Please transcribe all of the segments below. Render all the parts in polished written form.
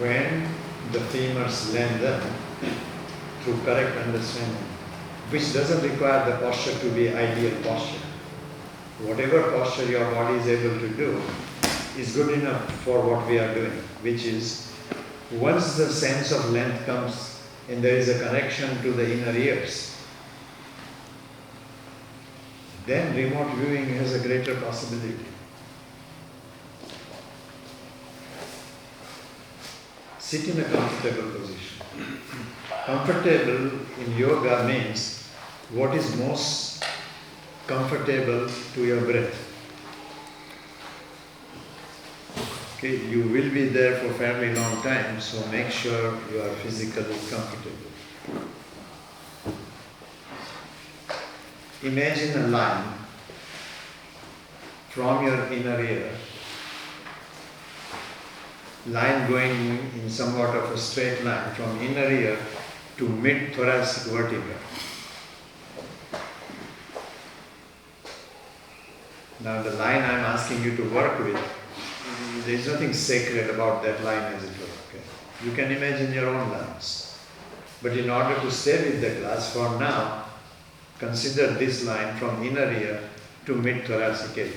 when the femurs lengthen through correct understanding, which doesn't require the posture to be ideal posture. Whatever posture your body is able to do is good enough for what we are doing, which is once the sense of length comes and there is a connection to the inner ears, then remote viewing has a greater possibility. Sit in a comfortable position. Comfortable in yoga means what is most comfortable to your breath. Okay, you will be there for a fairly long time, so make sure you are physically comfortable. Imagine a line from your inner ear, line going in somewhat of a straight line from inner ear to mid-thoracic vertebra. Now the line I am asking you to work with, there is nothing sacred about that line as it were. Okay? You can imagine your own lines. But in order to stay with the class for now, consider this line from inner ear to mid-thoracic area.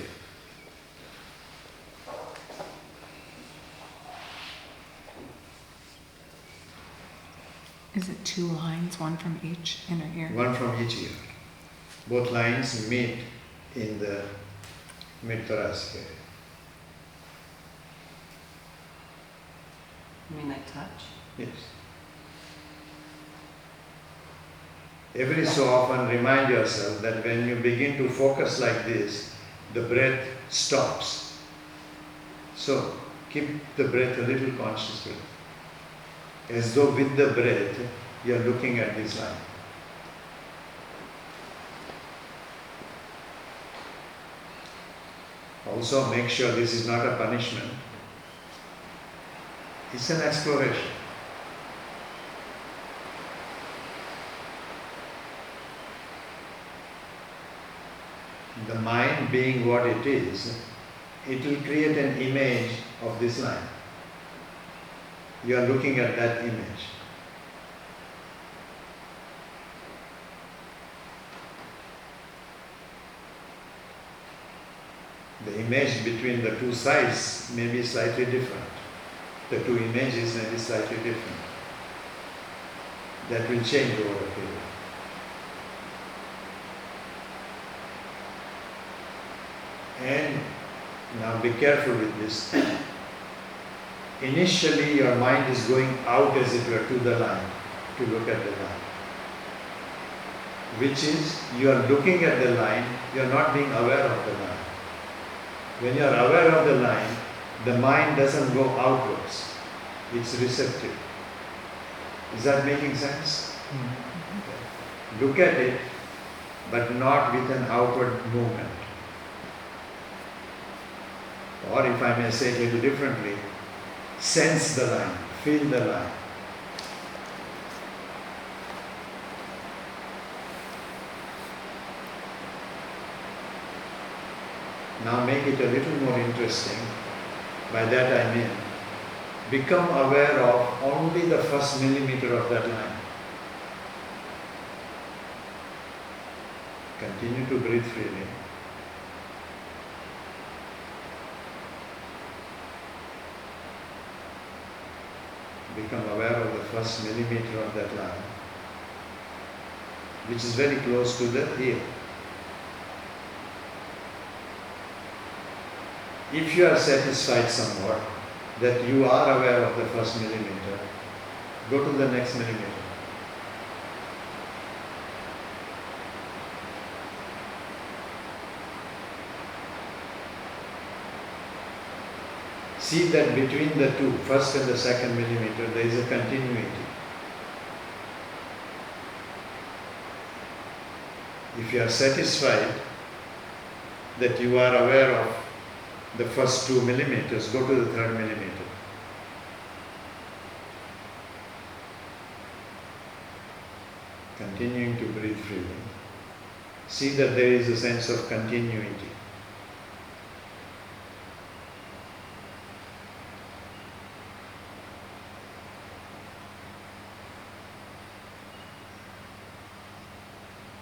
Is it two lines, one from each inner ear? One from each ear. Both lines meet in the mid-thoracic area. You mean like touch? Yes. Every so often remind yourself that when you begin to focus like this, the breath stops. So keep the breath a little consciously, as though with the breath you are looking at this line. Also make sure this is not a punishment. It's an exploration. The mind being what it is, it will create an image of this line. You are looking at that image. The image between the two sides may be slightly different. The two images may be slightly different. That will change over a period. And now be careful with this. Initially your mind is going out as it were to the line, to look at the line. Which is, you are looking at the line, you are not being aware of the line. When you are aware of the line, the mind doesn't go outwards. It's receptive. Is that making sense? Mm-hmm. Look at it, but not with an outward movement. Or if I may say it a little differently, sense the line, feel the line. Now make it a little more interesting. By that I mean, become aware of only the first millimeter of that line. Continue to breathe freely. Become aware of the first millimeter of that line, which is very close to the ear. If you are satisfied somewhat that you are aware of the first millimeter, go to the next millimeter. See that between the two, first and the second millimeter, there is a continuity. If you are satisfied that you are aware of the first 2 millimeters, go to the third millimeter. Continuing to breathe freely. See that there is a sense of continuity.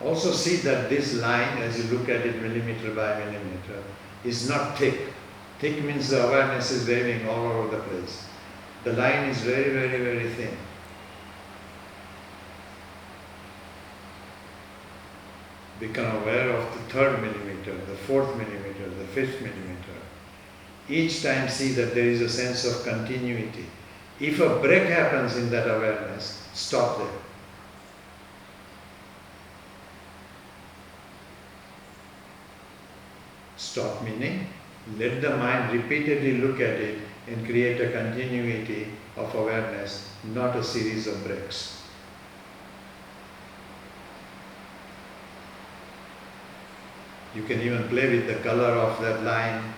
Also see that this line, as you look at it millimeter by millimeter, is not thick. Thick means the awareness is waving all over the place. The line is very, very, very thin. Become aware of the 3rd millimeter, the 4th millimeter, the 5th millimeter. Each time see that there is a sense of continuity. If a break happens in that awareness, stop there. Stop meaning, let the mind repeatedly look at it and create a continuity of awareness, not a series of breaks. You can even play with the color of that line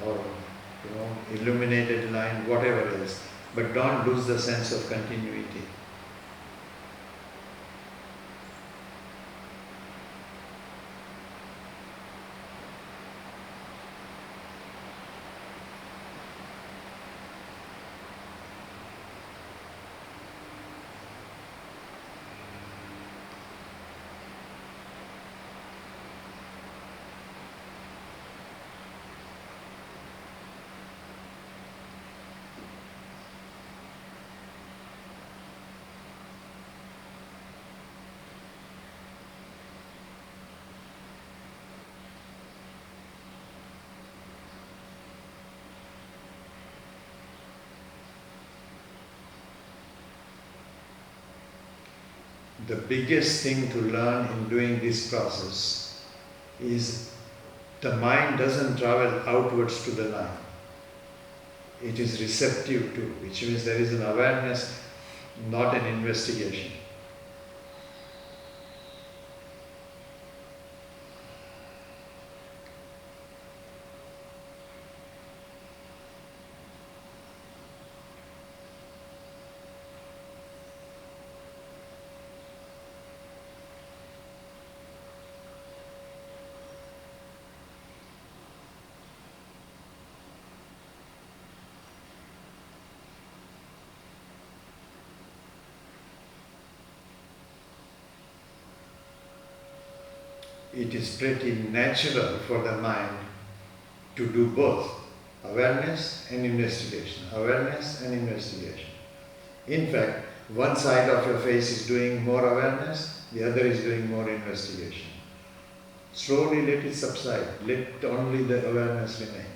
or illuminated line, whatever it is, but don't lose the sense of continuity. The biggest thing to learn in doing this process is the mind doesn't travel outwards to the line. It is receptive to, which means there is an awareness, not an investigation. It is pretty natural for the mind to do both, awareness and investigation, awareness and investigation. In fact, one side of your face is doing more awareness, the other is doing more investigation. Slowly let it subside, let only the awareness remain.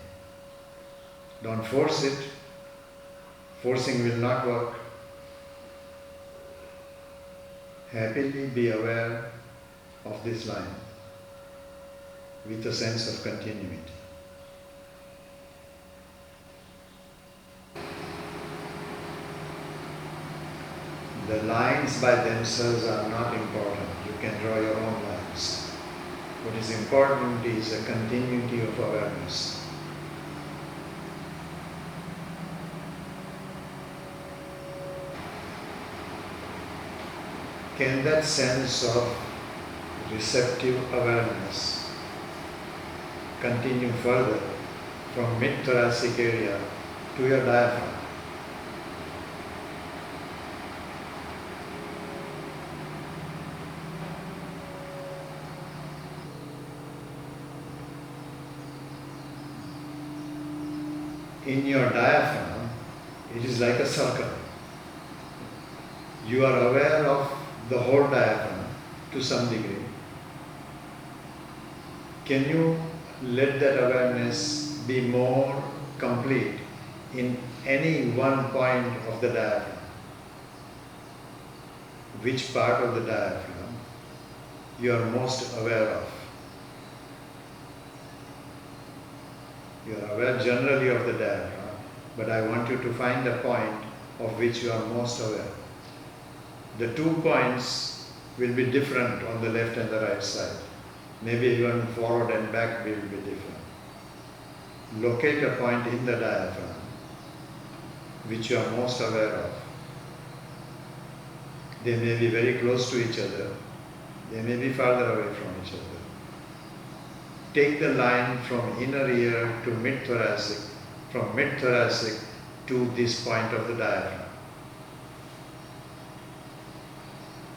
Don't force it, forcing will not work. Happily be aware of this line with a sense of continuity. The lines by themselves are not important. You can draw your own lines. What is important is a continuity of awareness. Can that sense of receptive awareness continue further from mid-thoracic area to your diaphragm? In your diaphragm, it is like a circle. You are aware of the whole diaphragm to some degree. Can you let that awareness be more complete in any one point of the diaphragm? Which part of the diaphragm you are most aware of? You are aware generally of the diaphragm, but I want you to find a point of which you are most aware. The 2 points will be different on the left and the right side. Maybe even forward and back will be different. Locate a point in the diaphragm which you are most aware of. They may be very close to each other. They may be farther away from each other. Take the line from inner ear to mid-thoracic, from mid-thoracic to this point of the diaphragm.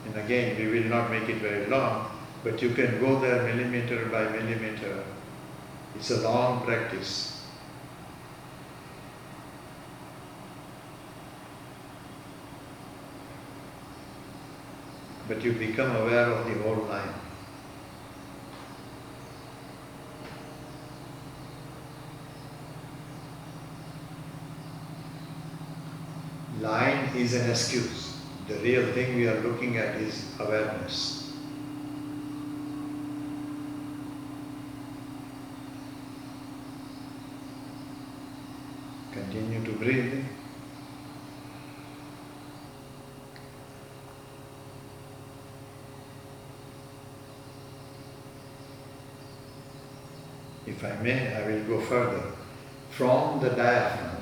And again, we will not make it very long, but you can go there millimeter by millimeter. It's a long practice. But you become aware of the whole line. Line is an excuse. The real thing we are looking at is awareness. Continue to breathe. If I may, I will go further. From the diaphragm,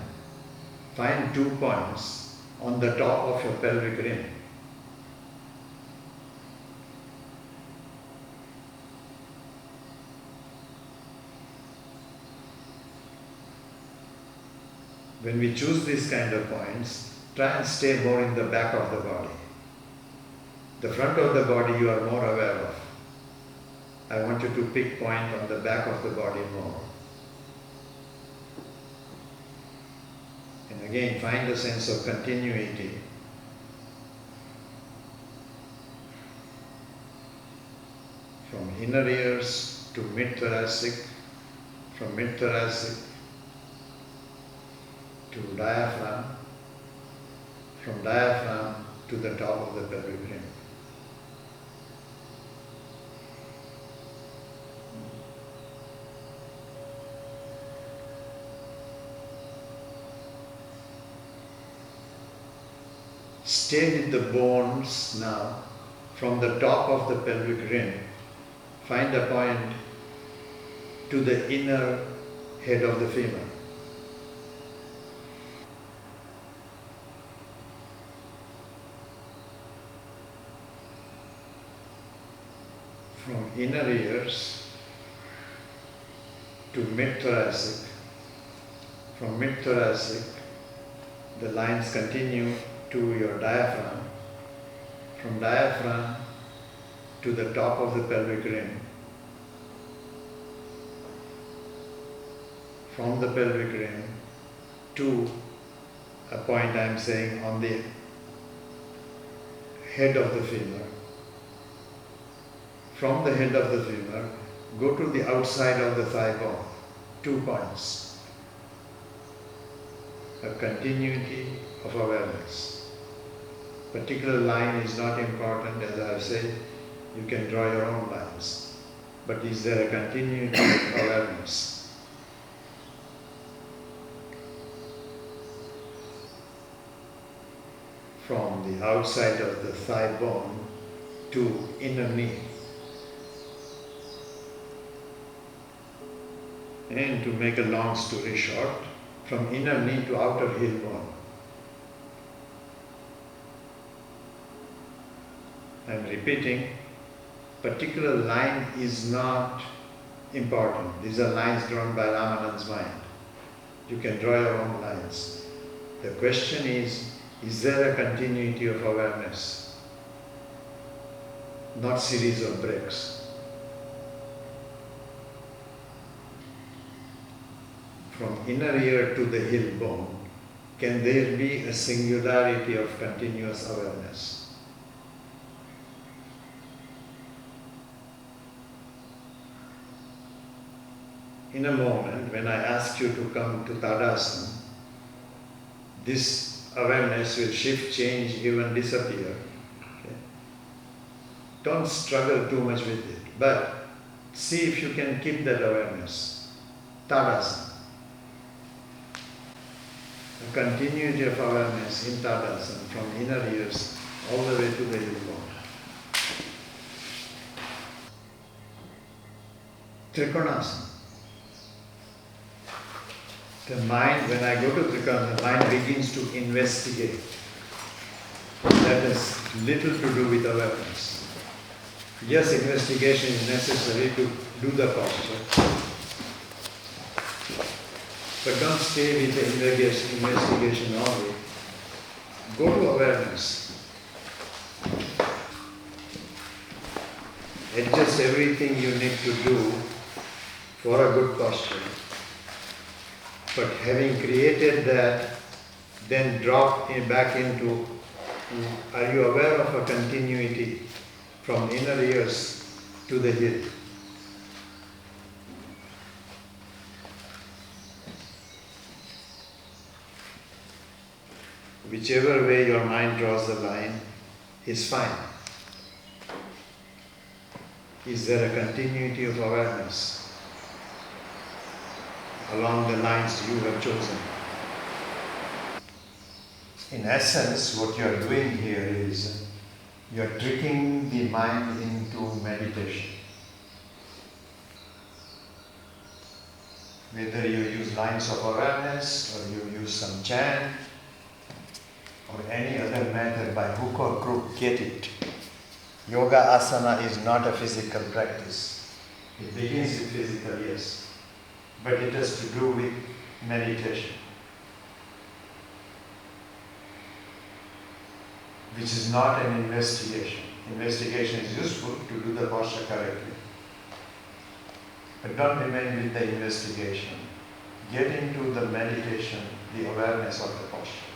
find 2 points on the top of your pelvic rim. When we choose these kind of points, try and stay more in the back of the body. The front of the body you are more aware of. I want you to pick point on the back of the body more. And again, find a sense of continuity. From inner ears to mid-thoracic, from mid-thoracic to diaphragm, from diaphragm to the top of the pelvic rim. Stay with the bones now. From the top of the pelvic rim, find a point to the inner head of the femur. From inner ears to mid-thoracic. From mid-thoracic, the lines continue to your diaphragm. From diaphragm to the top of the pelvic rim. From the pelvic rim to a point I am saying on the head of the femur. From the head of the femur, go to the outside of the thigh bone, 2 points. A continuity of awareness. Particular line is not important, as I have said, you can draw your own lines. But is there a continuity of awareness? From the outside of the thigh bone to inner knee. And to make a long story short, from inner knee to outer heel bone. I am repeating, particular line is not important. These are lines drawn by Ramanand's mind. You can draw your own lines. The question is there a continuity of awareness? Not series of breaks. From inner ear to the heel bone, can there be a singularity of continuous awareness? In a moment, when I ask you to come to Tadasana, this awareness will shift, change, even disappear. Okay? Don't struggle too much with it, but see if you can keep that awareness. Tadasana. A continuity of awareness in Tadasana from inner ears all the way to the heel bone. Trikonasana. The mind, when I go to Trikonasana, the mind begins to investigate. That has little to do with awareness. Yes, investigation is necessary to do the posture. But don't stay with the investigation only. Go to awareness. adjust everything you need to do for a good posture. But having created that, then drop back into, are you aware of a continuity from inner ears to the heel? Whichever way your mind draws the line is fine. Is there a continuity of awareness along the lines you have chosen? In essence, what you are doing here is you are tricking the mind into meditation. Whether you use lines of awareness or you use some chant or any other method by hook or crook, get it. Yoga asana is not a physical practice. It begins with physical, yes, but it has to do with meditation, which is not an investigation. Investigation is useful to do the posture correctly. But don't remain with the investigation. Get into the meditation, the awareness of the posture.